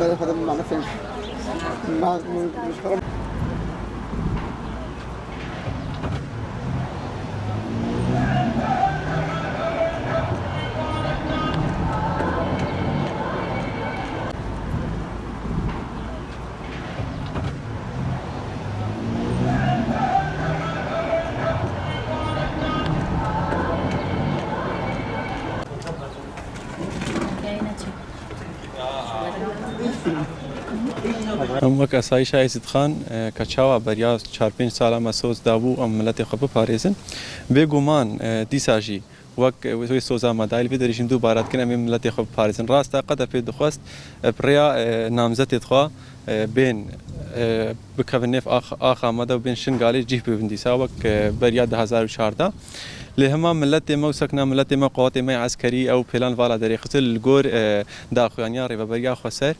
هذا معناه فين مش ام وک اسایش عزت خان کچاوا بریا 4-5 سالا مسوز دابو ام ملت خب پاریزن بگومان دیساجی وک وی سوزا مدایل وی درشیم دو بارات کنم ملت خب پاریزن راستا قد په دخواست بریا نامزد ادخوا بین بکونف اخ آمده و بین شنگالی جیه ببندی ساوک بریا 2014 لهما ملت ما وسكنا ملت ما قوات ما عسكري او بلان فالا دري خصل الجور داخوانيا ريبا بريا خسر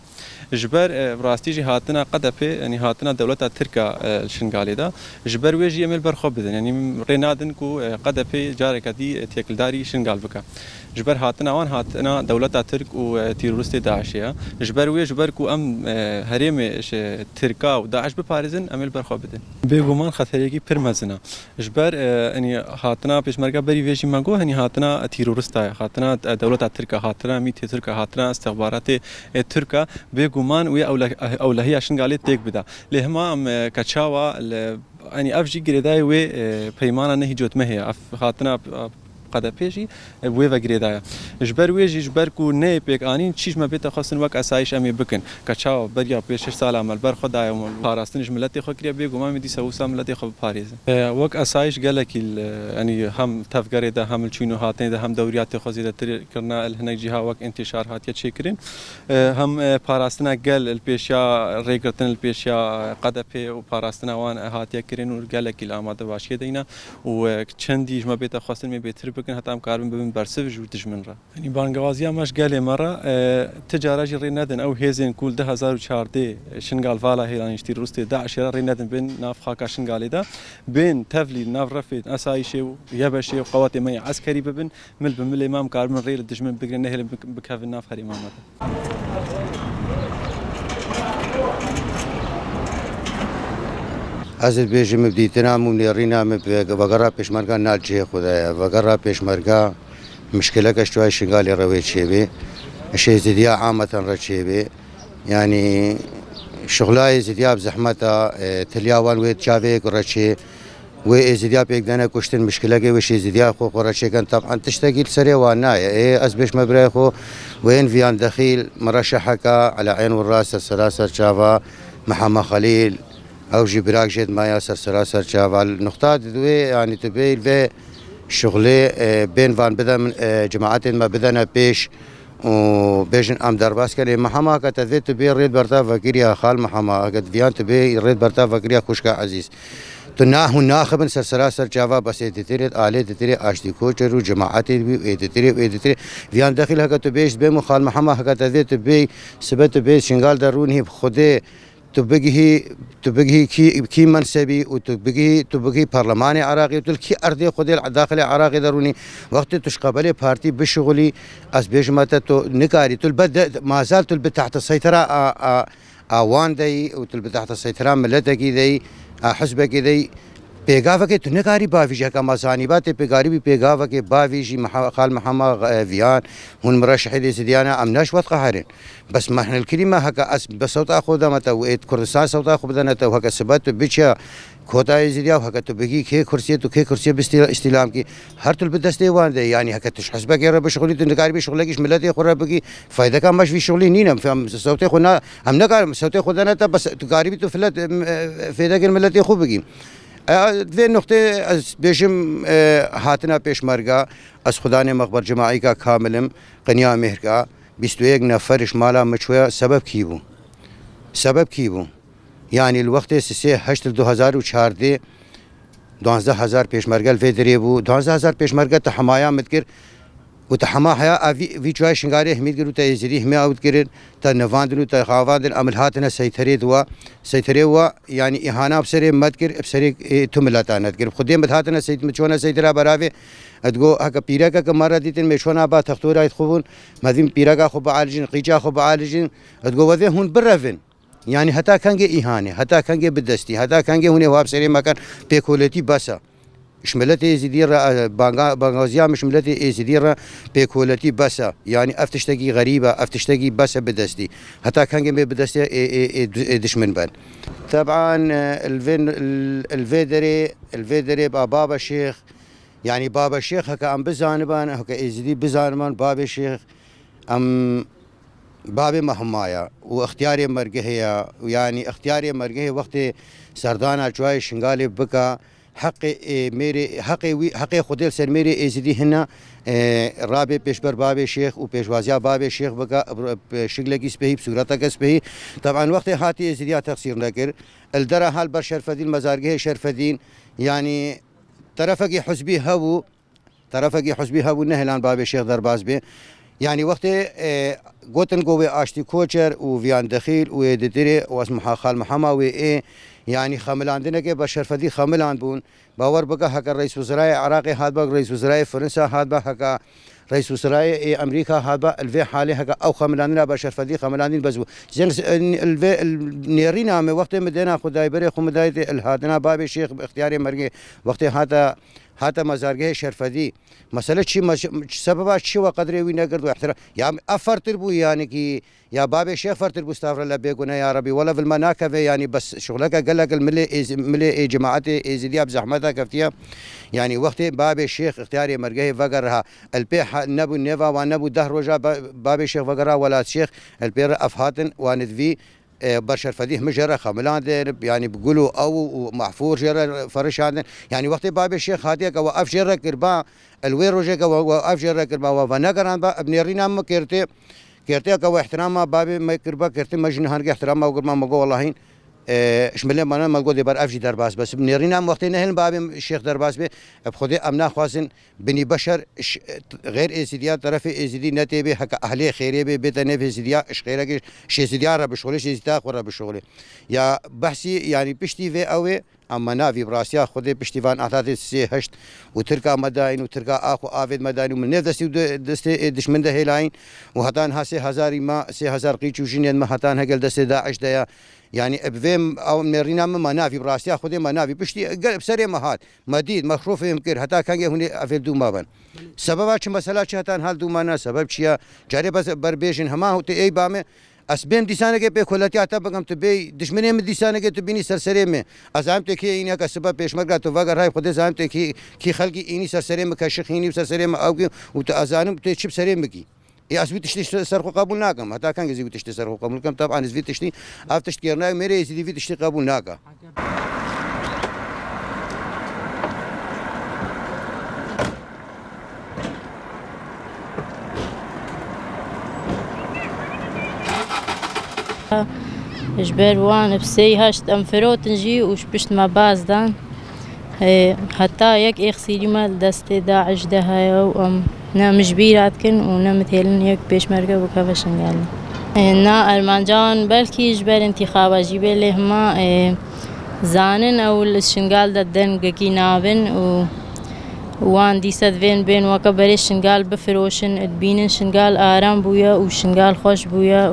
جبر براستيجي هاتنا قدفه يعني هاتنا دولة تركا الشنغالي دا جبر ويجي يمل برخوب بدن يعني رينادن كو قدفه جارك دي تيكلداري شنغال بكا جبر هاتنا وان هاتنا دولة ترك و تيرورست داعشيا جبر وي جبر كو ام هريم تركا و داعش بباريزن امل برخوب بدن بيغومان خطريكي پرمزنا جبر يعني هاتنا پیش مرگا بری ویجی مانگو هنی هاتنا تیرورست هاتنا دولت ترکا هاتنا میت ترکا هاتنا استخبارات ترکا بگومان وی اولهی اشنگالی تک بدا لهما ام کچاوا يعني افجي گریدای و پیمانه نه جوت مه هاتنا قد پیشی وی و گریدای جبر ویجی جبر کو نه پیک انین چیش ما بیت خاصن وک اسایش امی بکن کچاوا بریا پیش سال عمل بر خدای پاراستنش ملت خو کریا بگومان میدی سوسا ملت خو پاریز وک اسایش گلکی يعني هم تفكر ده هم الچينو هاتين ده هم دوريات خزيده كرنا هناك جهه وقت انتشار هاتيه تشكرين هم باراستنا قال البيشيا ريغرتن البيشيا قدفه وباراستنا وان هاتيه كرين وقالك الاماده باشيه دينا وچندي ما بيت خاصن مي بيتر بكن حتى ام كاربن ببن برسف وتجمن را يعني بانغوازيا مش قال مره تجاره رينادن او هيزن كول 2014 شنغال فالا هيران يشتي روستي 11 رينادن بين نافخا شنغالي ده بين تفلي نافرفت اسايش يبشي وقوات ما عسكري ببن مل بمل امام كارمن ريل الدجمن بقرن نهل بكافنا في امامته از بیشتر مبدیتنا مونیرینا وگرا پیشمرگا نالچه خدایا وگرا پیشمرگا مشکل کشتوای شنگالی روی چیبی شیزدیا عامة رچیبی يعني شغلای زدیا بزحمتا تلیاوان وید چاوی کرچی وإزديا بيقدنا كشتن مشكلة وشيزديا خو قرشة كان طبعا تشتغل سريع ونايا إيه أزبش مبريخو وين فيان دخيل مرشحك على عين والراس السلاسل شافا محمد خليل أو جبراك جد ما ياسر سلاسل شافا النقطة دوي يعني تبي في شغلة بين فان بدأ من جماعات ما بدأنا بيش وبيجن ام درباس كلي محمد كتذيت تبي ريد برتا فكريا خال محمد قد فيان تبي ريد برتا فكريا خوشكا عزيز تناه ناخبن سلسلاسل جواب بس ادتريت آلة ادتريت اشتي كوچرو جماعات بي ادتريت فيان داخل هكا تبيش بي مخال محمد هكا تذيت تبي سبت بي شنغال دروني بخده تبقي كي منسبي وتبقي برلماني عراقي وتلكي ارضي خدي داخل عراقي دروني وقت تشقبلي بارتي بشغلي از بيجمته تو نكاري تلبد ما زال تلبد تحت السيطره اوان دي وتلبد تحت السيطره ملتكي دي حزبك دي پیگاوه که تو نکاری باویجه که مزانی باته پیگاری بی پیگاوه که باویجی خال محمد ویان هون مرشحی دی زدیانه ام نشوت قهرین بس محن الكلمه هکا اس بصوت اخو دمته و اید کردستان صوت اخو بدنته و هکا سبت بچه کوتای زدیا و هکا تو بگی که کرسی تو که کرسی استلام کی هر تل بدسته وان ده يعني هکا تش حسبك يا رب شغلي تنكاري بشغلكش ملتي خو ربكي فايده كان مش في شغلي نينا فهم صوت اخونا ام نكار صوت اخو دنته بس تقاري تو فلت فايده ملتي خو بگی دوی نقطه از بیشم هاتنا پیش مرگا از خدای مخبر جماعی کا کاملم قنیا مهر کا 21 نفرش مالا مچویا سبب کی بو يعني الوقت سه 8 2014 12000 پیش مرگل فدری بو 12000 پیش مرگل ته حمایا متکر وتحما حيا في جواي شنغاري حميد قرو تا يزري حمي اوت قرن تا نفاندنو تا خافاندن عمل هاتنا سيتري و يعني اهانه بسري مدكر بسري تملاتانت قرب خدي مد هاتنا سيت مچونا سيترا براوي ادغو هكا بيراكا كمره ديتن مشونا با تختورا يخوبون مدين بيراكا خو بعالجين قيجا خو بعالجين ادغو وذي هون برفن يعني حتى كانجي اهانه حتى كانجي بدستي حتى كانجي هوني واب سري مكان بيكولتي باسا شملت ازدير بانغازيا مشملت ازدير بيكولتي بس يعني افتشتقي غريبه افتشتقي بس بدستي حتى كان جنبي بدستي دشمن بان طبعا الفيدري بابا الشيخ يعني بابا الشيخ هكا ام بزانبان هكا ازدي بزانبان بابا الشيخ ام بابي مهمايا واختياري مرقهيا ويعني اختياري مرقهي وقت سردانا شوي شنغالي بكا حقي خودل سر میری ازدی هنا رابع پیشبر باب شیخ و پیشوازیا باب شیخ بقى شغله کی سپهی صورتا کی سپهی طبعا وقت هاتي ازدیا تقصير نکر الدرا حال بر شرفدین مزارگه شرفدین يعني طرفك حزبي هبو نهلان باب شيخ درباز به يعني وقت قوتن قوي اشتي كوچر و فيان دخيل و دتري واسمها خال محمد و يعني خاملان دنك بشرفدي خاملان بون باور بقى هكا رئيس وزراء عراقي هاد بقى رئيس وزراء فرنسا هاد بقى هكا رئيس وزراء امريكا هاد بقى الفي حالي هكا او خاملان بشرفدي خاملان بس زين الفي نيرينا من وقت مدينه خداي بري خمداي الهادنا باب الشيخ باختياري مرقي وقت هذا مزارگه شرفدی مسئله چی سبب چی و قدری وی نگرد و احترام یا افرتر بو يعني کی یا باب شیخ فرتر بو استغفر الله بيقولنا يا ربي ولا في المناكف يعني بس شغلك قال لك الملي جماعات ازديا بزحمتها كفتيا يعني وقت باب الشيخ اختياري مرقه وقرها البيح نبو نيفا ونبو ده رجا باب الشيخ وقرها ولا الشيخ البير افهاتن وندفي برشر فديه مجرى خملان يعني بيقولوا او محفور جرى فرش عندن يعني وقت باب الشيخ هاديك وقف جرى كربا الوير روجك وقف جرى كربا ونقران با ابن رينا ما كرتي كو احترام باب ما كربا كرتي مجنهان احترام وقرما مقو والله شمله مانا ملقو دي بر افجي درباس بس بنيرينا وقت نهل باب الشيخ درباس به بخدي امنا خواسن بني بشر غير ازديا طرف ازدي نتي به حق اهل خيريه به بتنه في ازديا اش خيرك شيزديا رب شغله شيزتا قرا بشغله يا بحثي يعني بشتي في اوي اما نافي براسيا خدي بشتيفان اعتاد سي هشت وتركا مداين وتركا اخو افيد مداين ومن نفس دست دشمن ده هلاين وهتان هاسي هزاري ما 3000 قيچو جنين ما هتان هقل دست داعش ده يعني بفيم او مرينا ما نافي براسيا خدي ما نافي بشتي قلب سري مهات مديد مخروف يمكن حتى كان هنا افيل دو مابن سبب چ مساله هتان حال دو مانا سبب چيا جاري بس بربيشن هما هو اي بامه اسبم دیسانه که به کلاتی عطا بگم تو بی دشمنی می دیسانه که تو بینی سرسری می از هم تکی اینیا که سبب پیشمرگ تو وگر های خود زام تکی کی خلقی اینی سرسری می کشخینی سرسری می اوگی و تو ازانم تو چیپ سری میگی ای اسوی تشتی سرخو قبول ناکم حتی کان گزی تشتی سرخو قبول کم طبعا اسوی تشتی افتش کرنا میره ازی دی تشتی قبول ناکا جبر وان بسي هشت ام فروتنجي وش بشت ما بازدان حتى يك اخسيري مال دست داعش ده وام نام جبيرات كن ونام مثلن يك بيش مرقه وكفشن قال نا ارمانجان بلكي جبر انتخابا جيبه لهما زانن او الشنقال ددن قكي نابن وان دي سدفين بين وكبر الشنقال بفروشن ادبين شنقال آرام بويا وشنقال خوش بويا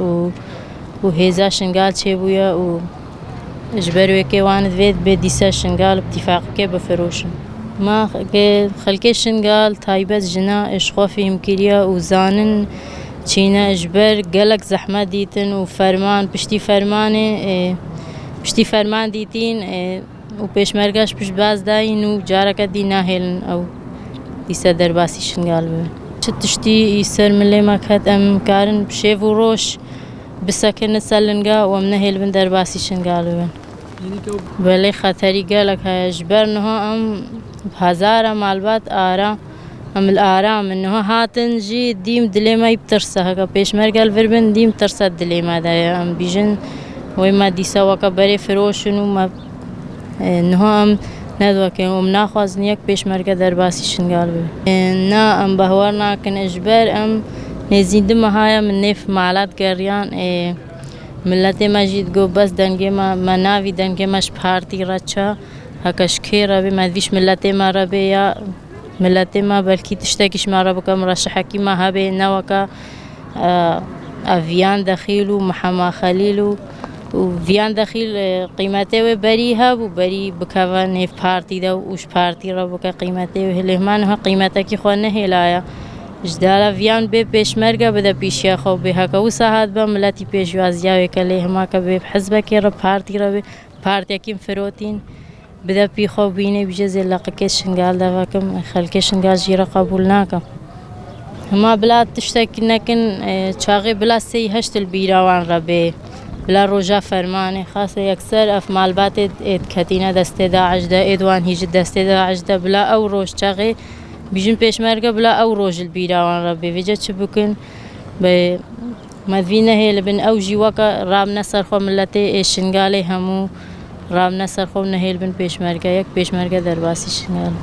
وهذا شنقال شي بويا و اجبروا كي وان ذيت بديسا شنقال باتفاق كي بفروشن ما خلكي شنقال تايبت جنا اشخوفهم كريا وزانن چينا اجبر قلق زحمة ديتن وفرمان بشتي فرماني بشتي فرمان ديتين وبيش مرقاش بش باز داين وجارك دي ناهلن او ديسا درباسي شنقال بوين شتشتي يسر من لي ما كهت ام كارن بشيف وروش بسكن سلنجا ومنهل بن درباسي شنقالوين بلي خطري قالك هجبرنها ام بهزارة معلبات آرام ام الآرام انه هاتنجي ديم دليما يبترسا هكا بيش مرقال فربن ديم ترسا دليما دا ام بيجن ويما ديسا وكا بري فروشن وما انه ام نەدوەکەین و ناخوازن یەک پێشمەرگە دەرباسی شنگال بێ نا ئەم بەهوار ناکەن ئەژبەر ئەم نێزیندمە هایە من نێف مالات گەڕیان ملەتێمەژیت گۆ بەس دەنگێمە مە ناوی دەنگێمەش پارتی ڕەچە هەکەش کێرە بێ مەدویش ملەتێمە بێ یا ملەتێمە بەلکی تشتێکیشمارە بکەم ڕەشەحەکیمە هەبێ نەوەکە ئەڤیان دەخیل و محەما خەلیل و ڤیان دەخیل قیمەتێوێ بەری هەبوو بەری بکەوە نێف پارتیدا و ئوش پارتی ڕە بکە قیمەتێ هێلێمان هە قیمەتەکی خۆ نەهێلایە ژدارە ڤیان بێ پێشمەرگە بدە پیشیە خۆ بێ هەکە و سەهات بە ملەتی پێشوازیاوێکە لێ هەماکە بێ حەزبەکێ ڕە پارتی ڕە بێ پارتێکیم فرۆتین بدە پی خۆ بینێ بژە زێلەقەکێ شنگال دەڤەکەم خەلکێ شنگال ژیرە قبول ناکەم هەما بلا تشتێکی نەکن چاغێ بلا سێی هەشتل بیراوان ڕە بێ بلا ڕۆژا فەرمانێ خاصە یەکسەر ئەف مالباتێت ئێت کەتینە دەستێ داعشدا ئێدوان هیچ دەستێ داعشدا بلا ئەو ڕۆژ چاغێ بیژن پێشمەرگە بلا ئەو ڕۆژل بیراوان ڕە بێ وێجە چ بکن بێ مەدوی نەهێ لەبن ئەو ژیوەکە ڕامنە سەرخۆ ملەتێ ئێشنگالێ هەموو ڕامنە سەرخۆ نەهێل بن پێشمەرگە یەک پێشمەرگە دەرباسی شنگال